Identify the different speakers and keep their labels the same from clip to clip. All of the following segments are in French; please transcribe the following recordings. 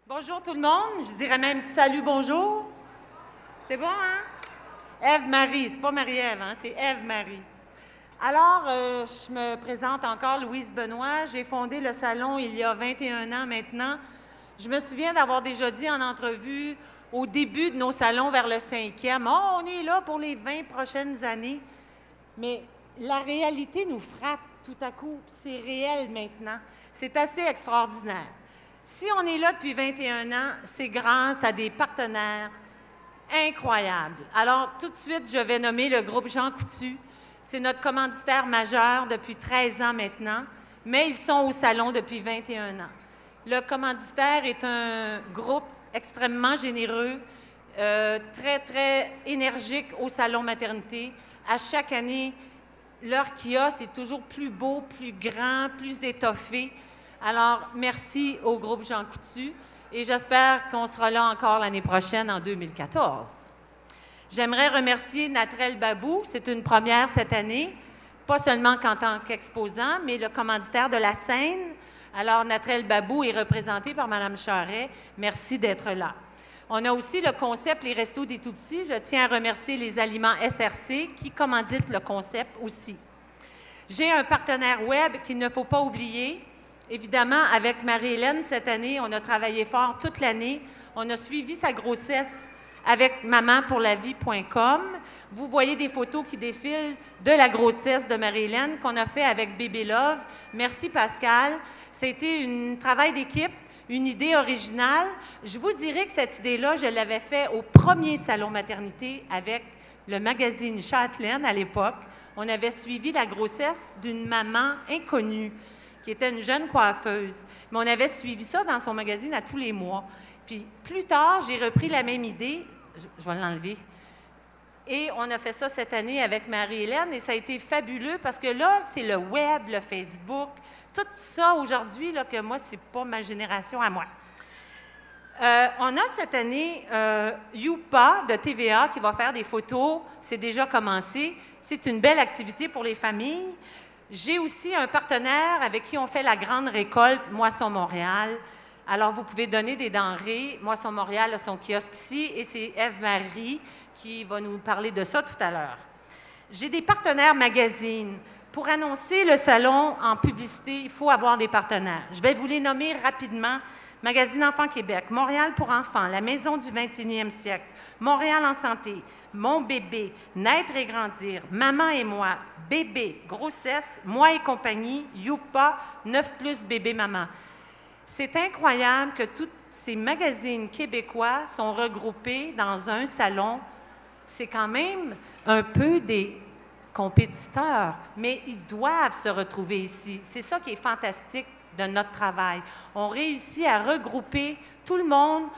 Speaker 1: Bonjour tout le monde. Je dirais même salut, bonjour. C'est bon, hein? Ève-Marie, c'est pas Marie-Ève, hein? C'est Ève-Marie. Alors, je me présente encore, Louise Benoît. J'ai fondé le salon il y a 21 ans maintenant. Je me souviens d'avoir déjà dit en entrevue au début de nos salons vers le 5e, oh, on est là pour les 20 prochaines années. Mais la réalité nous frappe tout à coup. C'est réel maintenant. C'est assez extraordinaire. Si on est là depuis 21 ans, c'est grâce à des partenaires incroyables. Alors, tout de suite, je vais nommer le groupe Jean Coutu. C'est notre commanditaire majeur depuis 13 ans maintenant, mais ils sont au salon depuis 21 ans. Le commanditaire est un groupe extrêmement généreux, très, très énergique au salon maternité. À chaque année, leur kiosque est toujours plus beau, plus grand, plus étoffé. Alors, merci au groupe Jean Coutu et j'espère qu'on sera là encore l'année prochaine, en 2014. J'aimerais remercier Natrel Babou, c'est une première cette année, pas seulement qu'en tant qu'exposant, mais le commanditaire de la scène. Alors, Natrel Babou est représenté par Mme Charret. Merci d'être là. On a aussi le concept Les Restos des Tout-Petits. Je tiens à remercier les aliments SRC qui commanditent le concept aussi. J'ai un partenaire web qu'il ne faut pas oublier. Évidemment, avec Marie-Hélène, cette année, on a travaillé fort toute l'année. On a suivi sa grossesse avec mamanpourlavie.com. Vous voyez des photos qui défilent de la grossesse de Marie-Hélène qu'on a fait avec Bébé Love. Merci Pascal. C'était un travail d'équipe, une idée originale. Je vous dirais que cette idée-là, je l'avais fait au premier salon maternité avec le magazine Châtelaine à l'époque. On avait suivi la grossesse d'une maman inconnue qui était une jeune coiffeuse. Mais on avait suivi ça dans son magazine à tous les mois. Puis plus tard, j'ai repris la même idée. Je vais l'enlever. Et on a fait ça cette année avec Marie-Hélène et ça a été fabuleux parce que là, c'est le web, le Facebook, tout ça aujourd'hui, là, que moi, c'est pas ma génération à moi. On a cette année Youpa de TVA qui va faire des photos. C'est déjà commencé. C'est une belle activité pour les familles. J'ai aussi un partenaire avec qui on fait la grande récolte Moisson Montréal. Alors, vous pouvez donner des denrées. Moisson Montréal a son kiosque ici et c'est Ève-Marie qui va nous parler de ça tout à l'heure. J'ai des partenaires magazines. Pour annoncer le salon en publicité, il faut avoir des partenaires. Je vais vous les nommer rapidement. Magazine Enfants Québec, Montréal pour enfants, La Maison du 21e siècle, Montréal en santé, Mon bébé, Naître et grandir, Maman et moi, Bébé, grossesse, Moi et compagnie, Youpa, 9+ bébé maman. C'est incroyable que tous ces magazines québécois sont regroupés dans un salon. C'est quand même un peu des compétiteurs, mais ils doivent se retrouver ici. C'est ça qui est fantastique de notre travail. On réussit à regrouper tout le monde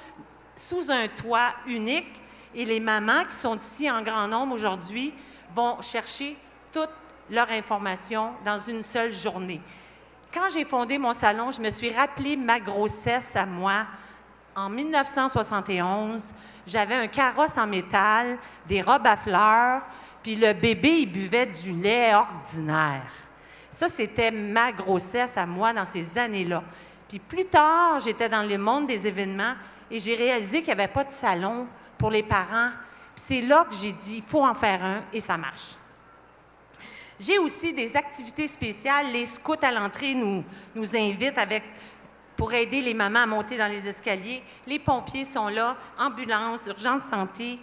Speaker 1: sous un toit unique et les mamans qui sont ici en grand nombre aujourd'hui vont chercher toute leur information dans une seule journée. Quand j'ai fondé mon salon, je me suis rappelé ma grossesse à moi. En 1971, j'avais un carrosse en métal, des robes à fleurs, puis le bébé, il buvait du lait ordinaire. Ça, c'était ma grossesse à moi dans ces années-là. Puis plus tard, j'étais dans le monde des événements et j'ai réalisé qu'il n'y avait pas de salon pour les parents. Puis c'est là que j'ai dit, il faut en faire un et ça marche. J'ai aussi des activités spéciales. Les scouts à l'entrée nous invitent pour aider les mamans à monter dans les escaliers. Les pompiers sont là, ambulance, urgence santé.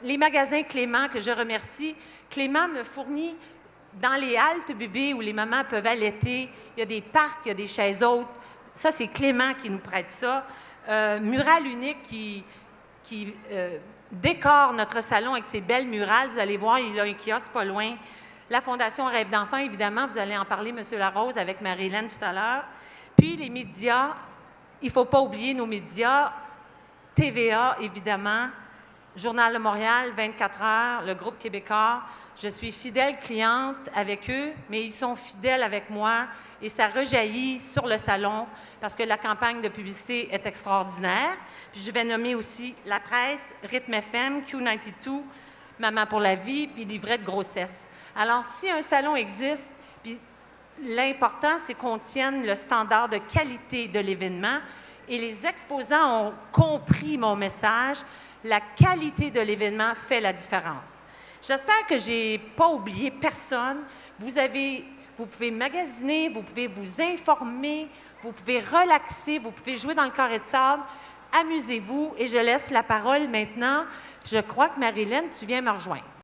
Speaker 1: Les magasins Clément, que je remercie. Clément me fournit dans les haltes bébés où les mamans peuvent allaiter. Il y a des parcs, il y a des chaises hautes. Ça, c'est Clément qui nous prête ça. Mural Unique qui décore notre salon avec ses belles murales. Vous allez voir, il a un kiosque pas loin. La Fondation Rêve d'enfants, évidemment, vous allez en parler, M. Larose, avec Marie-Hélène tout à l'heure. Puis les médias, il ne faut pas oublier nos médias. TVA, évidemment. Journal de Montréal, 24 heures, le groupe québécois. Je suis fidèle cliente avec eux, mais ils sont fidèles avec moi et ça rejaillit sur le salon parce que la campagne de publicité est extraordinaire. Puis je vais nommer aussi La Presse, Rythme FM, Q92, Maman pour la vie, puis Livret de grossesse. Alors, si un salon existe, puis l'important, c'est qu'on tienne le standard de qualité de l'événement et les exposants ont compris mon message. La qualité de l'événement fait la différence. J'espère que je n'ai pas oublié personne. Vous pouvez magasiner, vous pouvez vous informer, vous pouvez relaxer, vous pouvez jouer dans le carré de sable. Amusez-vous et je laisse la parole maintenant. Je crois que Marilyn, tu viens me rejoindre.